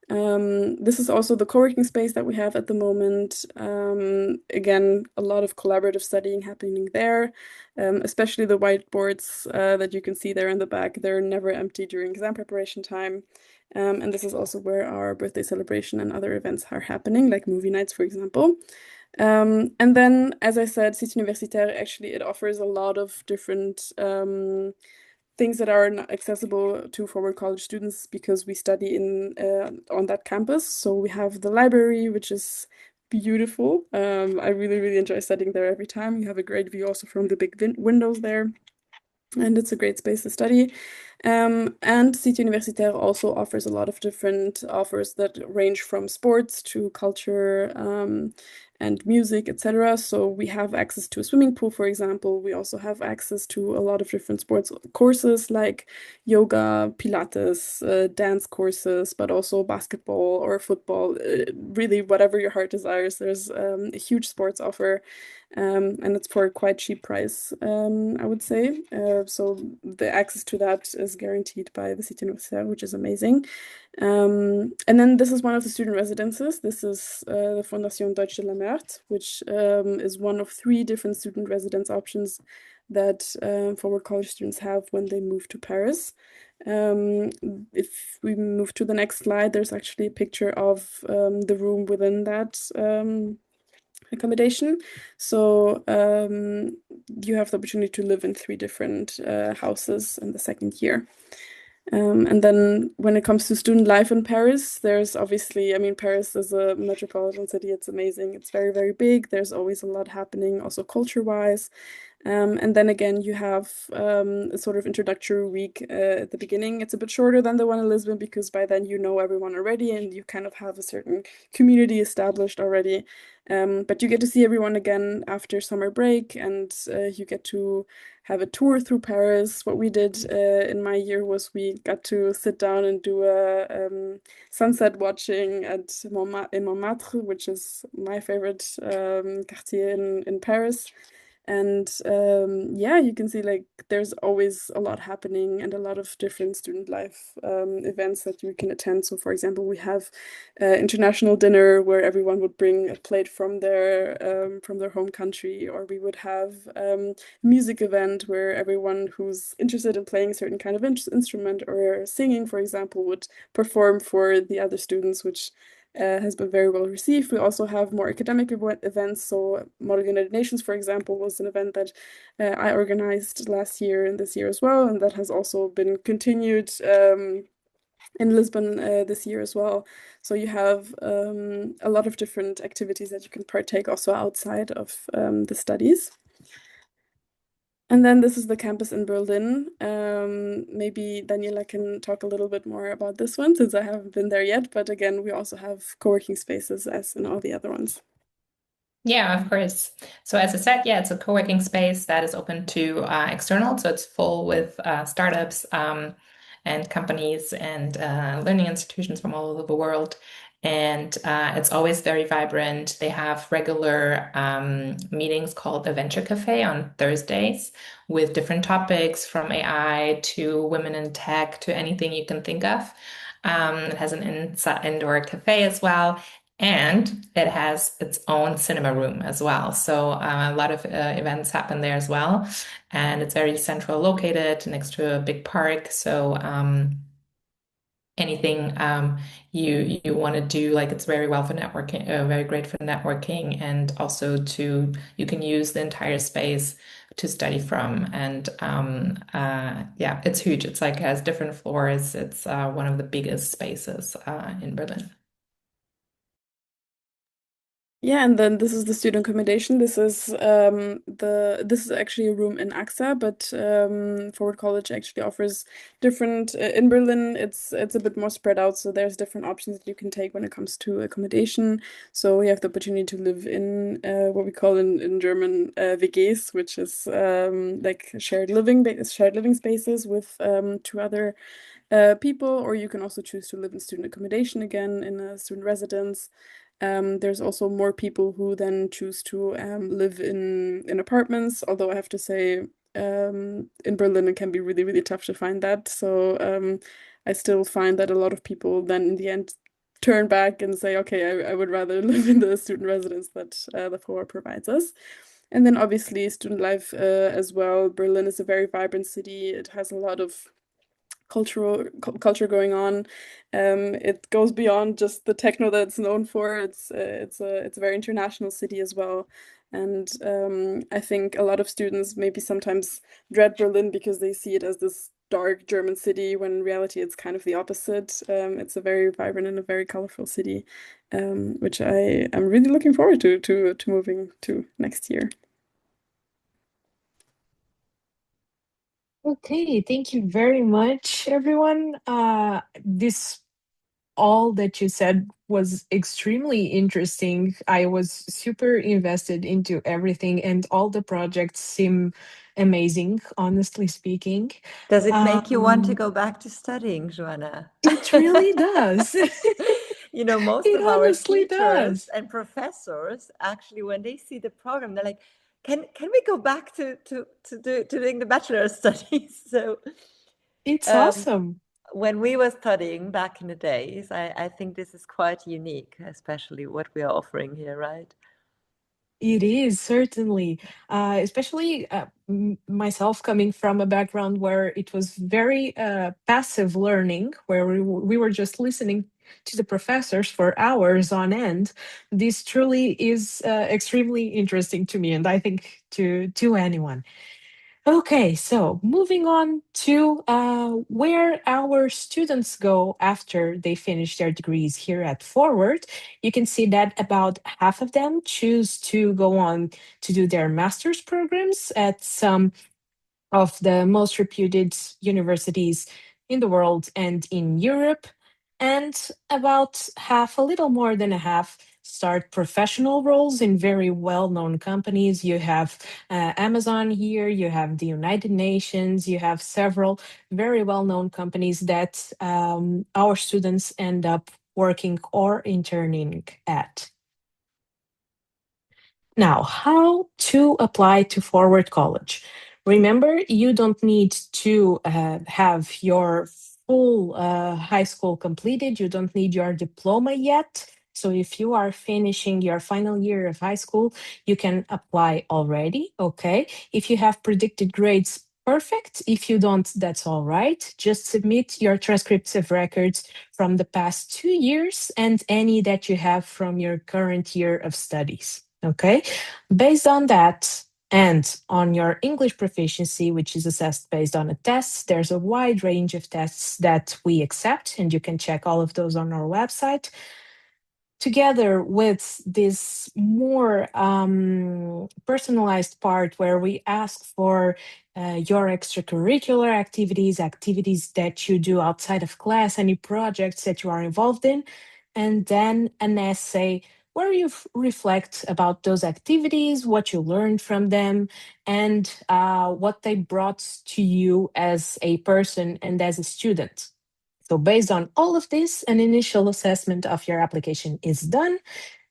This is also the co-working space that we have at the moment. Again, a lot of collaborative studying happening there, especially the whiteboards that you can see there in the back. They're never empty during exam preparation time. And this is also where our birthday celebration and other events are happening, like movie nights, for example. And then, as I said, Cité Universitaire, actually, it offers a lot of different things that are not accessible to forward college students because we study on that campus. So we have the library, which is beautiful. I really, really enjoy studying there every time. You have a great view also from the big windows there, and it's a great space to study. And Cité Universitaire also offers a lot of different offers that range from sports to culture and music, etc. So we have access to a swimming pool, for example. We also have access to a lot of different sports courses like yoga, Pilates, dance courses, but also basketball or football. Really, whatever your heart desires. There's a huge sports offer. And it's for a quite cheap price, I would say. So the access to that is guaranteed by the Cité Universitaire, which is amazing. And then this is one of the student residences. This is the Fondation Deutsche Lamert, which is one of 3 different student residence options that forward college students have when they move to Paris. If we move to the next slide, there's actually a picture of the room within that accommodation. So you have the opportunity to live in 3 different houses in the second year. And then when it comes to student life in Paris, there's obviously, I mean, Paris is a metropolitan city. It's amazing. It's very, very big. There's always a lot happening, also culture-wise. And then again, you have a sort of introductory week at the beginning. It's a bit shorter than the one in Lisbon because by then you know everyone already and you kind of have a certain community established already. But you get to see everyone again after summer break, and you get to have a tour through Paris. What we did in my year was we got to sit down and do a sunset watching in Montmartre, which is my favorite quartier in Paris. And yeah, you can see like there's always a lot happening and a lot of different student life events that you can attend. So for example, we have international dinner where everyone would bring a plate from their home country, or we would have music event where everyone who's interested in playing a certain kind of instrument or singing, for example, would perform for the other students, which has been very well received. We also have more academic events. So Model United Nations, for example, was an event that I organized last year and this year as well, and that has also been continued in Lisbon this year as well. So you have a lot of different activities that you can partake also outside of the studies. And then this is the campus in Berlin. Maybe Daniela can talk a little bit more about this one since I haven't been there yet. But again, we also have co-working spaces as in all the other ones. Yeah, of course. So as I said, yeah, it's a co-working space that is open to external. So it's full with startups and companies and learning institutions from all over the world. And it's always very vibrant. They have regular meetings called the Venture Cafe on Thursdays with different topics from AI to women in tech to anything you can think of. It has an indoor cafe as well. And it has its own cinema room as well. So a lot of events happen there as well. And it's very central located next to a big park. So anything you want to do, like it's very well for networking, very great for networking, and also you can use the entire space to study from. And yeah, it's huge. It's like has different floors. It's one of the biggest spaces in Berlin. Yeah, and then this is the student accommodation. This is actually a room in AXA, but Forward College actually offers different in Berlin. It's a bit more spread out, so there's different options that you can take when it comes to accommodation. So we have the opportunity to live in what we call in German WGs, which is like shared living spaces with two other people, or you can also choose to live in student accommodation again in a student residence. There's also more people who then choose to live in apartments, although I have to say in Berlin it can be really, really tough to find that. So I still find that a lot of people then in the end turn back and say, okay, I would rather live in the student residence that the Forward provides us. And then obviously student life as well. Berlin is a very vibrant city. It has a lot of culture going on. It goes beyond just the techno that it's known for. It's a very international city as well. And I think a lot of students maybe sometimes dread Berlin because they see it as this dark German city, when in reality it's kind of the opposite. It's a very vibrant and a very colorful city, which I am really looking forward to moving to next year. Okay, thank you very much, everyone. This all that you said was extremely interesting. I was super invested into everything, and all the projects seem amazing, honestly speaking. Does it make you want to Um, go back to studying, Joanna? it really does. You know, most It of our honestly teachers does. and professors actually, when they see the program, they're like, "Can we go back to doing the bachelor studies?" So It's um, awesome. when we were studying back in the days, I think this is quite unique, especially what we are offering here, right? It is certainly, especially myself coming from a background where it was very passive learning, where we were just listening to the professors for hours on end. This truly is extremely interesting to me, and I think to anyone. Okay, so moving on to where our students go after they finish their degrees here at Forward. You can see that about half of them choose to go on to do their master's programs at some of the most reputed universities in the world and in Europe. And about half, a little more than a half, start professional roles in very well known companies. You have Amazon here, you have the United Nations, you have several very well known companies that our students end up working or interning at. Now, how to apply to Forward College? Remember, you don't need to have your full high school completed. You don't need your diploma yet. So if you are finishing your final year of high school, you can apply already. Okay. If you have predicted grades, perfect. If you don't, that's all right. Just submit your transcripts of records from the past 2 years and any that you have from your current year of studies. Okay. Based on that, and on your English proficiency, which is assessed based on a test, there's a wide range of tests that we accept, and you can check all of those on our website. Together with this more personalized part where we ask for your extracurricular activities, activities that you do outside of class, any projects that you are involved in, and then an essay where you reflect about those activities, what you learned from them, and what they brought to you as a person and as a student. So based on all of this, an initial assessment of your application is done.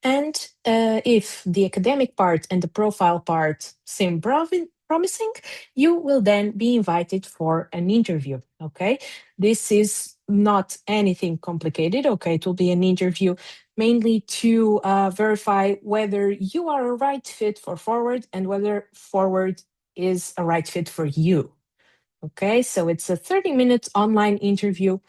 And if the academic part and the profile part seem promising, you will then be invited for an interview. Okay. This is not anything complicated. Okay. It will be an interview mainly to verify whether you are a right fit for Forward and whether Forward is a right fit for you. Okay. So it's a 30-minute online interview,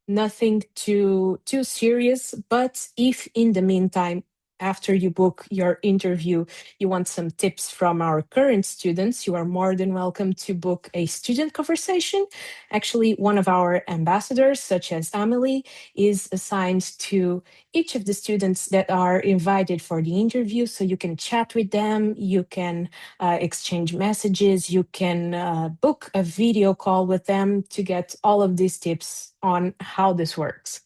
nothing too serious. But if in the meantime after you book your interview, you want some tips from our current students, you are more than welcome to book a student conversation. Actually, one of our ambassadors, such as Amelie, is assigned to each of the students that are invited for the interview. So you can chat with them, you can exchange messages, you can book a video call with them to get all of these tips on how this works.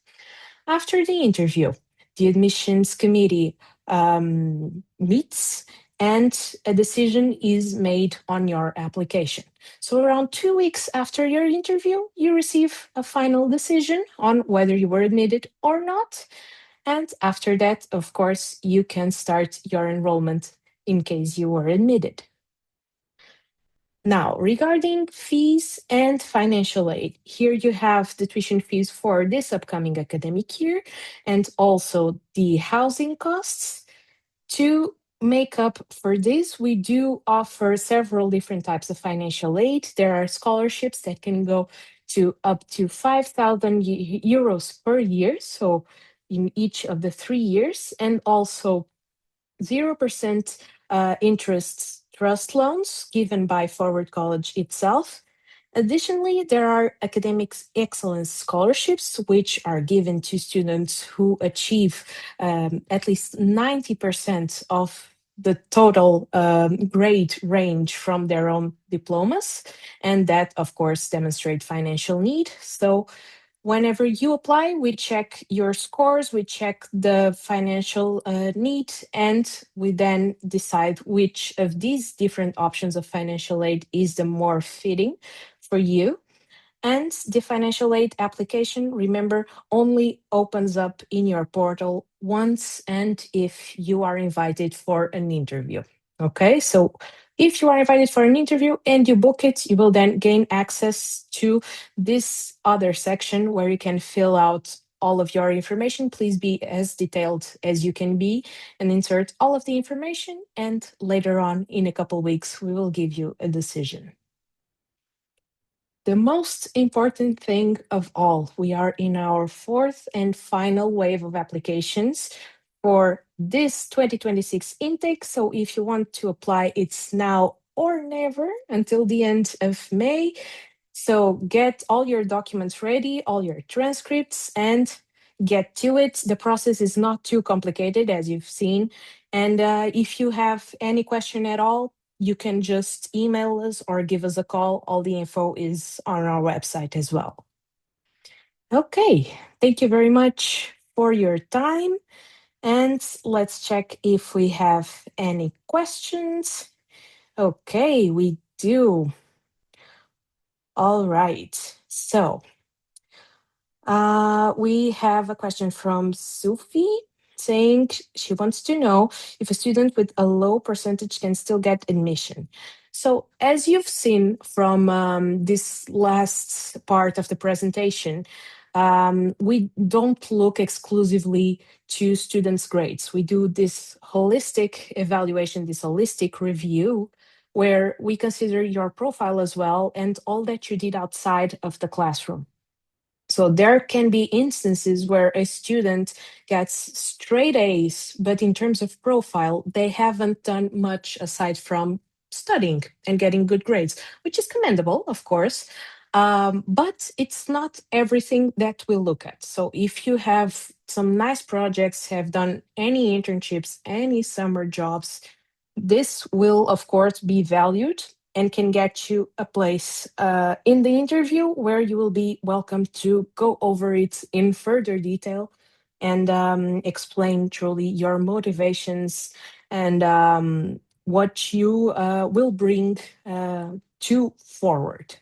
After the interview, the admissions committee meets and a decision is made on your application. So around 2 weeks after your interview, you receive a final decision on whether you were admitted or not. And after that, of course, you can start your enrollment in case you were admitted. Now, regarding fees and financial aid, here you have the tuition fees for this upcoming academic year and also the housing costs. To make up for this, we do offer several different types of financial aid. There are scholarships that can go to up to 5,000 euros per year, so in each of the 3 years, and also 0% interest trust loans given by Forward College itself. Additionally, there are academic excellence scholarships, which are given to students who achieve at least 90% of the total grade range from their own diplomas. And that, of course, demonstrate financial need. So whenever you apply, we check your scores, we check the financial need, and we then decide which of these different options of financial aid is the more fitting for you. And the financial aid application, remember, only opens up in your portal once and if you are invited for an interview. Okay, so if you are invited for an interview and you book it, you will then gain access to this other section where you can fill out all of your information. Please be as detailed as you can be and insert all of the information. And later on, in a couple of weeks, we will give you a decision. The most important thing of all, we are in our fourth and final wave of applications for this 2026 intake. So if you want to apply, it's now or never until the end of May. So get all your documents ready, all your transcripts, and get to it. The process is not too complicated, as you've seen. And if you have any question at all, you can just email us or give us a call. All the info is on our website as well. Okay, thank you very much for your time. And let's check if we have any questions. Okay, we do. All right. So we have a question from Sophie saying she wants to know if a student with a low percentage can still get admission. So as you've seen from this last part of the presentation, we don't look exclusively to students' grades. We do this holistic evaluation, this holistic review, where we consider your profile as well and all that you did outside of the classroom. So there can be instances where a student gets straight A's, but in terms of profile, they haven't done much aside from studying and getting good grades, which is commendable, of course. But it's not everything that we look at. So if you have some nice projects, have done any internships, any summer jobs, this will, of course, be valued and can get you a place in the interview where you will be welcome to go over it in further detail and explain truly your motivations and what you will bring to forward.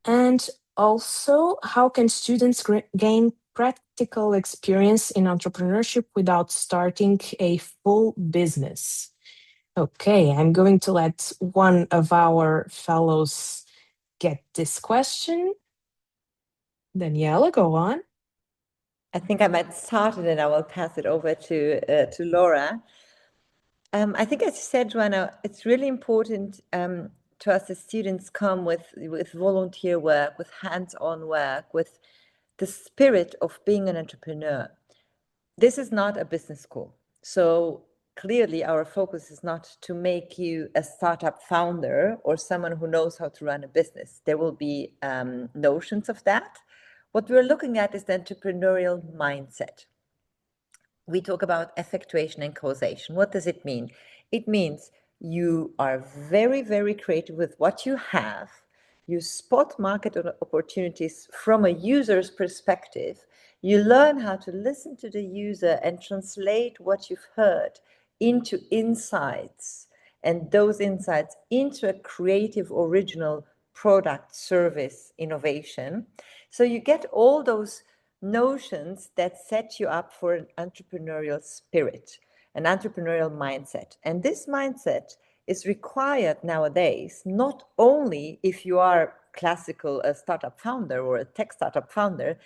And also, how can students gain practical experience in entrepreneurship without starting a full business? Okay, I'm going to let one of our fellows get this question. Daniela, go on. I think I might start it and I will pass it over to Laura. I think, as you said, Joanna, it's really important to us as students come with volunteer work, with hands-on work, with the spirit of being an entrepreneur. This is not a business school. So clearly our focus is not to make you a startup founder or someone who knows how to run a business. There will be notions of that. What we're looking at is the entrepreneurial mindset. We talk about effectuation and causation. What does it mean? It means you are very, very creative with what you have. You spot market opportunities from a user's perspective. You learn how to listen to the user and translate what you've heard into insights, and those insights into a creative, original product, service, innovation. So you get all those notions that set you up for an entrepreneurial spirit, an entrepreneurial mindset. And this mindset is required nowadays, not only if you are classical a startup founder or a tech startup founder.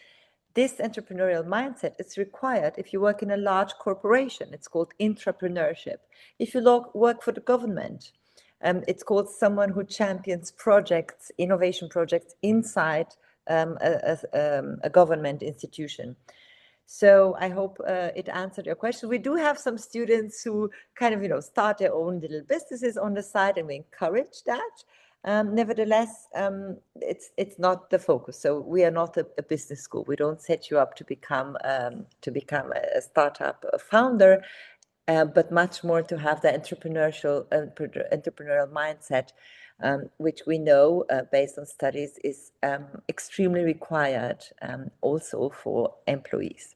This entrepreneurial mindset is required if you work in a large corporation. It's called entrepreneurship. If you work for the government, it's called someone who champions projects, innovation projects inside a government institution. So I hope it answered your question. We do have some students who kind of, start their own little businesses on the side, and we encourage that. Nevertheless, it's not the focus. So we are not a business school. We don't set you up to become a startup founder, but much more to have the entrepreneurial mindset, which we know, based on studies, is extremely required also for employees.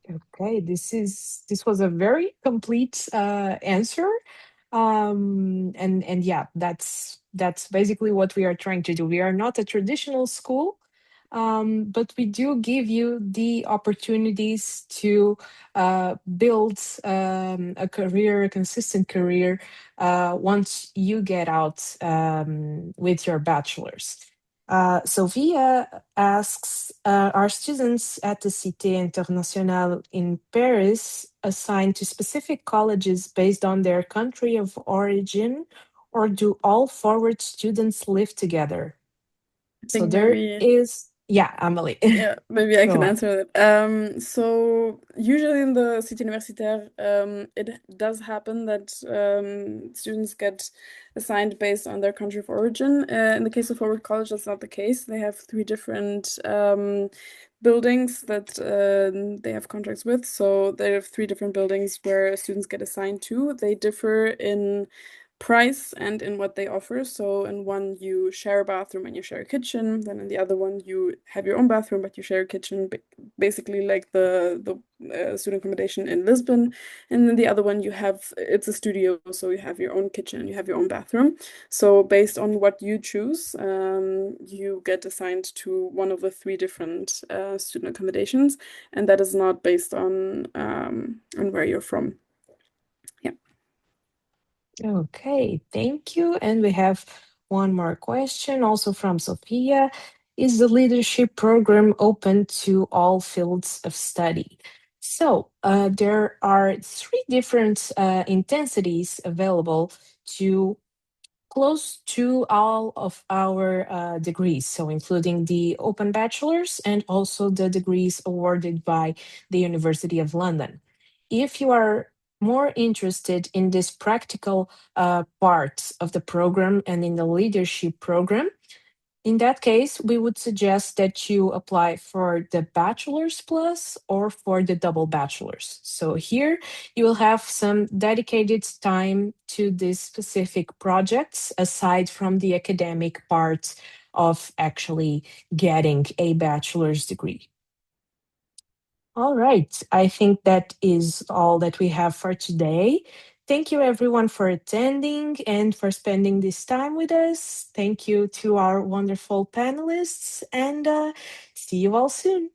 Okay, this was a very complete answer, and yeah, that's basically what we are trying to do. We are not a traditional school, but we do give you the opportunities to build a career, a consistent career, once you get out with your bachelor's. Sophia asks, are students at the Cité Internationale in Paris assigned to specific colleges based on their country of origin, or do all forward students live together? So there is, yeah, Amelie. Yeah, maybe I Go can on. answer that. So usually in the Cité Universitaire, it does happen that students get assigned based on their country of origin. In the case of Forward College, that's not the case. They have 3 different buildings that they have contracts with. So they have 3 different buildings where students get assigned to. They differ in price and in what they offer. So in one you share a bathroom and you share a kitchen, then in the other one you have your own bathroom but you share a kitchen, basically like the student accommodation in Lisbon. And then the other one it's a studio, so you have your own kitchen and you have your own bathroom. So based on what you choose, you get assigned to one of the 3 different student accommodations, and that is not based on where you're from. Okay, thank you. And we have one more question, also from Sophia. Is the leadership program open to all fields of study? So there are 3 different intensities available to close to all of our degrees, so including the open bachelor's and also the degrees awarded by the University of London. If you are more interested in this practical part of the program and in the leadership program, in that case, we would suggest that you apply for the Bachelor's Plus or for the Double Bachelor's. So here you will have some dedicated time to these specific projects aside from the academic part of actually getting a bachelor's degree. All right, I think that is all that we have for today. Thank you everyone for attending and for spending this time with us. Thank you to our wonderful panelists, and see you all soon.